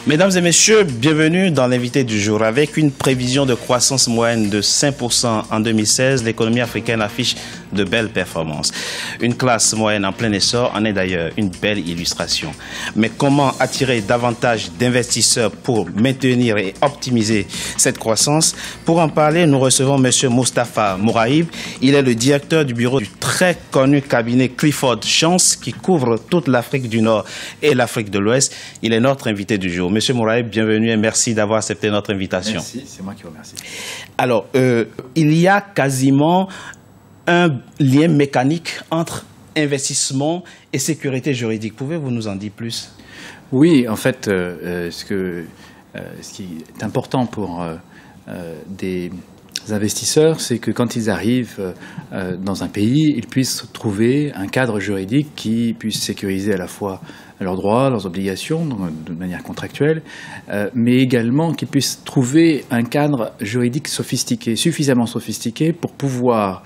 Mesdames et messieurs, bienvenue dans l'invité du jour. Avec une prévision de croissance moyenne de 5% en 2016, l'économie africaine affiche de belles performances. Une classe moyenne en plein essor en est d'ailleurs une belle illustration. Mais comment attirer davantage d'investisseurs pour maintenir et optimiser cette croissance? Pour en parler, nous recevons M. Moustapha Mouraïb. Il est le directeur du bureau du très connu cabinet Clifford Chance qui couvre toute l'Afrique du Nord et l'Afrique de l'Ouest. Il est notre invité du jour. Monsieur Mouraïb, bienvenue et merci d'avoir accepté notre invitation. Merci, c'est moi qui vous remercie. Alors, il y a quasiment un lien mécanique entre investissement et sécurité juridique. Pouvez-vous nous en dire plus? Oui, en fait, ce qui est important pour des investisseurs, c'est que quand ils arrivent dans un pays, ils puissent trouver un cadre juridique qui puisse sécuriser à la fois leurs droits, leurs obligations de manière contractuelle, mais également qu'ils puissent trouver un cadre juridique sophistiqué, suffisamment sophistiqué pour pouvoir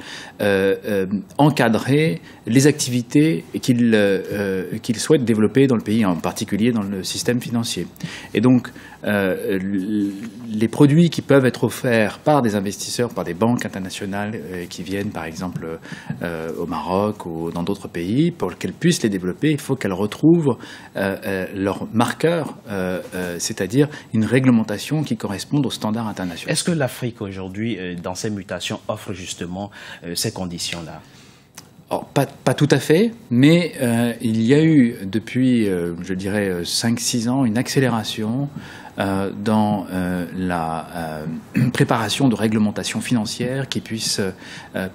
encadrer les activités qu'ils souhaitent développer dans le pays, en particulier dans le système financier. Et donc, les produits qui peuvent être offerts par des investisseurs, par des banques internationales qui viennent par exemple au Maroc ou dans d'autres pays, pour qu'elles puissent les développer, il faut qu'elles retrouvent leur marqueur, c'est-à-dire une réglementation qui corresponde aux standards internationaux. Est-ce que l'Afrique aujourd'hui, dans ses mutations, offre justement ces conditions-là? Alors, pas tout à fait, mais il y a eu depuis, je dirais, 5-6 ans, une accélération dans la préparation de réglementations financières qui puissent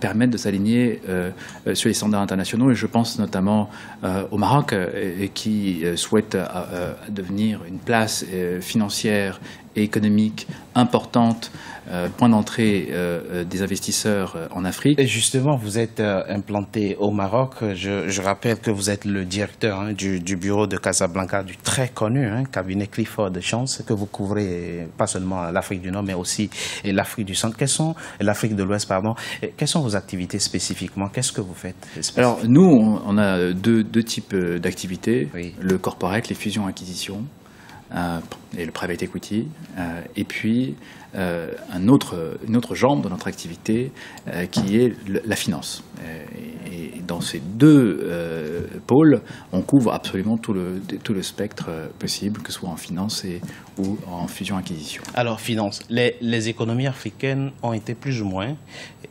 permettre de s'aligner sur les standards internationaux. Et je pense notamment au Maroc, qui souhaite devenir une place financière et économique importante, point d'entrée des investisseurs en Afrique. Et justement, vous êtes implanté au Maroc. Je rappelle que vous êtes le directeur du bureau de Casablanca, du très connu cabinet Clifford Chance, que vous couvrez pas seulement l'Afrique du Nord, mais aussi l'Afrique du Centre. L'Afrique de l'Ouest, pardon. Quelles sont vos activités spécifiquement? Qu'est-ce que vous faites? Alors, nous, on a deux types d'activités. Oui. Le corporate, les fusions-acquisitions, et le private equity, et puis une autre jambe de notre activité qui est la finance. Et dans ces deux pôles, on couvre absolument tout le spectre possible, que ce soit en finance ou en fusion-acquisition. Alors, finance, les économies africaines ont été plus ou moins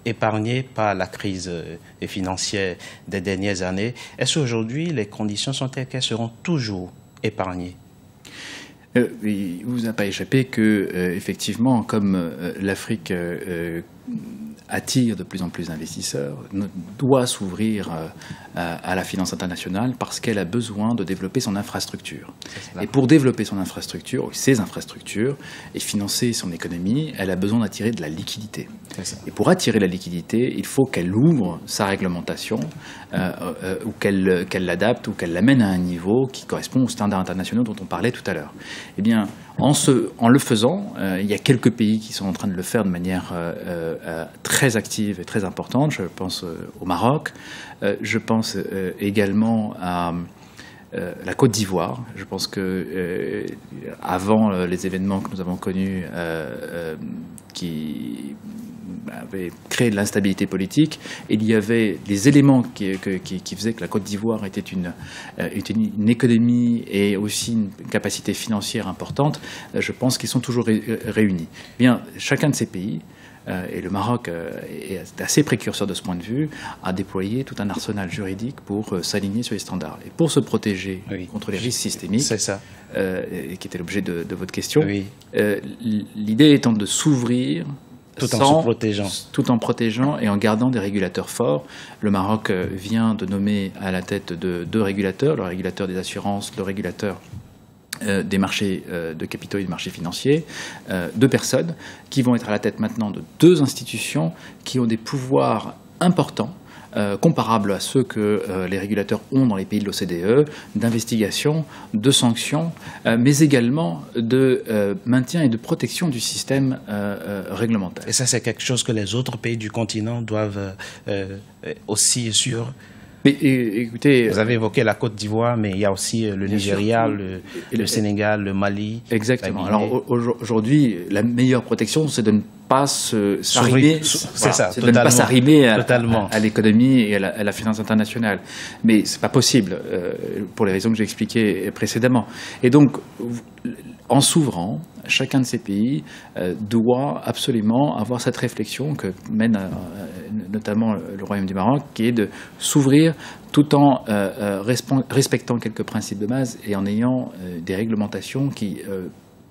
épargnées par la crise financière des dernières années. Est-ce qu'aujourd'hui, les conditions sont telles qu'elles seront toujours épargnées? Il ne vous a pas échappé que, effectivement, comme l'Afrique attire de plus en plus d'investisseurs, doit s'ouvrir à la finance internationale parce qu'elle a besoin de développer son infrastructure. Et pour développer son infrastructure, ses infrastructures, et financer son économie, elle a besoin d'attirer de la liquidité. Et pour attirer la liquidité, il faut qu'elle ouvre sa réglementation, ou qu'elle l'adapte, ou qu'elle l'amène à un niveau qui correspond aux standards internationaux dont on parlait tout à l'heure. Eh bien, en le faisant, il y a quelques pays qui sont en train de le faire de manière très active et très importante. Je pense au Maroc, je pense également à la Côte d'Ivoire. Je pense que avant les événements que nous avons connus qui avait créé de l'instabilité politique, il y avait des éléments qui faisaient que la Côte d'Ivoire était une économie et aussi une capacité financière importante. Je pense qu'ils sont toujours réunis. Bien, chacun de ces pays, et le Maroc est assez précurseur de ce point de vue, a déployé tout un arsenal juridique pour s'aligner sur les standards. Et pour se protéger contre les risques systémiques, c'est ça. Qui était l'objet de votre question, oui. L'idée étant de s'ouvrir tout en protégeant et en gardant des régulateurs forts. Le Maroc vient de nommer à la tête de 2 régulateurs, le régulateur des assurances, le régulateur des marchés de capitaux et des marchés financiers, 2 personnes qui vont être à la tête maintenant de 2 institutions qui ont des pouvoirs importants, comparables à ceux que les régulateurs ont dans les pays de l'OCDE, d'investigation, de sanctions, mais également de maintien et de protection du système réglementaire. Et ça, c'est quelque chose que les autres pays du continent doivent aussi suivre? Mais écoutez, vous avez évoqué la Côte d'Ivoire, mais il y a aussi le Nigeria, le Sénégal, le Mali. Exactement. Alors aujourd'hui, la meilleure protection, c'est de ne pas s'arrimer à l'économie et à la finance internationale. Mais c'est pas possible pour les raisons que j'ai expliquées précédemment. Et donc, en s'ouvrant, chacun de ces pays doit absolument avoir cette réflexion que mène notamment le Royaume du Maroc, qui est de s'ouvrir tout en respectant quelques principes de base et en ayant des réglementations qui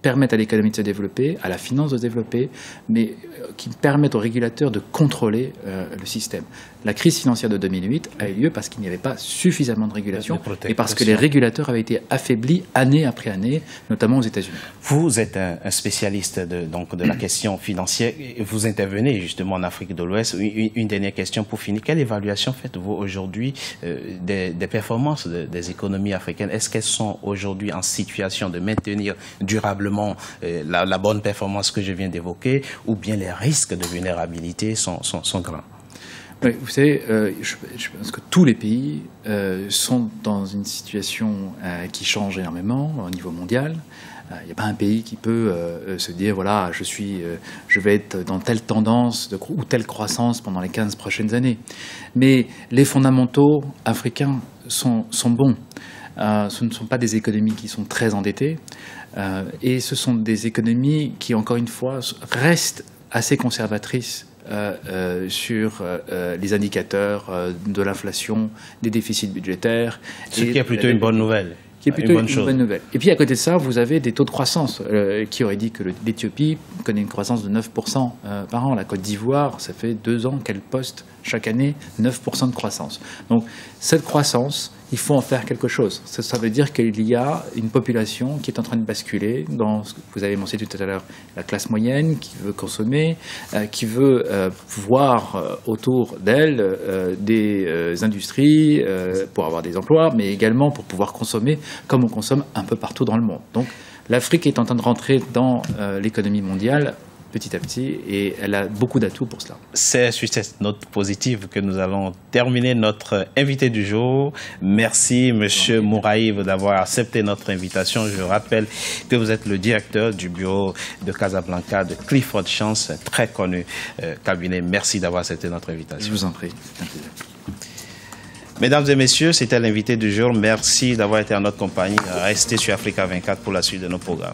permettent à l'économie de se développer, à la finance de se développer, mais qui permettent aux régulateurs de contrôler le système. La crise financière de 2008 a eu lieu parce qu'il n'y avait pas suffisamment de régulation et parce que les régulateurs avaient été affaiblis année après année, notamment aux États-Unis. Vous êtes un spécialiste de la question financière. Vous intervenez justement en Afrique de l'Ouest. Une dernière question pour finir. Quelle évaluation faites-vous aujourd'hui des performances des économies africaines? Est-ce qu'elles sont aujourd'hui en situation de maintenir durablement la bonne performance que je viens d'évoquer, ou bien les risques de vulnérabilité sont grands? Oui, vous savez, je pense que tous les pays sont dans une situation qui change énormément au niveau mondial. Il n'y a pas un pays qui peut se dire, voilà, je vais être dans telle tendance ou telle croissance pendant les 15 prochaines années. Mais les fondamentaux africains sont bons. Ce ne sont pas des économies qui sont très endettées. Et ce sont des économies qui, encore une fois, restent assez conservatrices sur les indicateurs de l'inflation, des déficits budgétaires. Ce qui est plutôt une bonne nouvelle. Qui est plutôt une bonne nouvelle. Et puis à côté de ça, vous avez des taux de croissance qui auraient dit que l'Éthiopie connaît une croissance de 9% par an. La Côte d'Ivoire, ça fait 2 ans qu'elle poste chaque année 9% de croissance. Donc cette croissance, il faut en faire quelque chose. Ça veut dire qu'il y a une population qui est en train de basculer dans ce que vous avez mentionné tout à l'heure, la classe moyenne qui veut consommer, qui veut voir autour d'elle des industries pour avoir des emplois, mais également pour pouvoir consommer comme on consomme un peu partout dans le monde. Donc l'Afrique est en train de rentrer dans l'économie mondiale petit à petit, et elle a beaucoup d'atouts pour cela. C'est sur cette note positive que nous allons terminer notre invité du jour. Merci, Monsieur Mouraïb, d'avoir accepté notre invitation. Je rappelle que vous êtes le directeur du bureau de Casablanca de Clifford Chance, très connu cabinet. Merci d'avoir accepté notre invitation. Je vous en prie. C'est un plaisir. Mesdames et messieurs, c'était l'invité du jour. Merci d'avoir été en notre compagnie. Restez sur Africa 24 pour la suite de nos programmes.